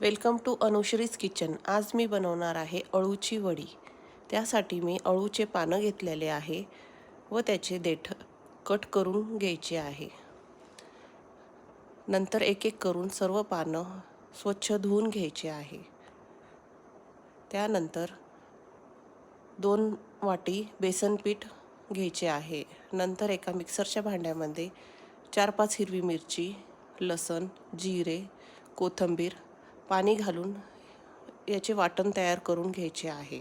Welcome to अनुश्रीज kitchen. आज मी बनवणार आहे अळूची वडी। त्यासाठी मी अळूचे पानं घेतलेले आहे व त्याचे देठ कट करून घ्यायचे आहे। नंतर एक एक करून सर्व पानं स्वच्छ धुवून घ्यायचे आहे। त्यानंतर 2 वाटी बेसन पीठ घ्यायचे आहे। नंतर एका मिक्सरच्या भांड्यामध्ये 4-5 हिरवी मिरची, लसूण, जिरे, कोथिंबीर पाणी घालून याचे वाटण तयार करून घ्यायचे आहे।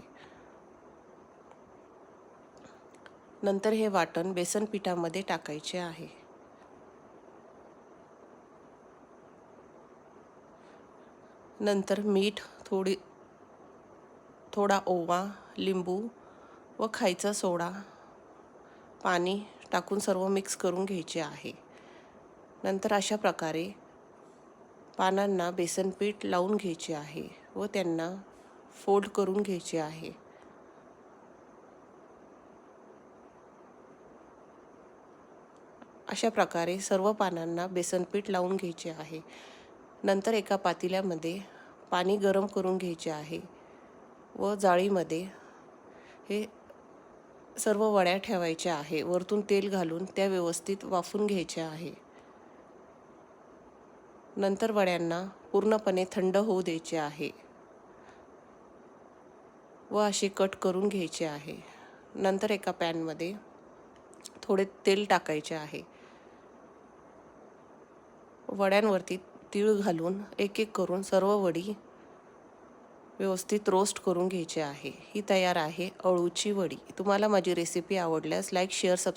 नंतर हे वाटण बेसन पिठामध्ये टाकायचे आहे। नंतर मीठ, थोडा ओवा, लिंबू व खायचा सोडा, पाणी टाकून सर्व मिक्स करून घ्यायचे आहे। नंतर अशा प्रकारे पानांना बेसन पीठ लावून घ्यायचे आहे व त्यांना फोल्ड करून घ्यायचे आहे। अशा प्रकारे सर्व पानांना बेसन पीठ लावून घ्यायचे आहे। नंतर एका पातेल्यामध्ये पाणी गरम करून घ्यायचे आहे व जाळीमध्ये हे सर्व वड्या ठेवायच्या आहे। वरतून तेल घालून त्या व्यवस्थित वाफून घ्यायच्या आहे। नंतर वड्यांना पूर्णपणे थंड होऊ द्यायचे आहे व असे कट करून घ्यायचे आहे। नंतर एका पॅनमध्ये थोडे तेल टाकायचे आहे। वड्यांवरती तीळ घालून एक एक करून सर्व वडी व्यवस्थित रोस्ट करून घ्यायची आहे। ही तयार आहे अळूची वडी। तुम्हाला माझी रेसिपी आवडल्यास लाईक, शेअर, सबस्क्राईब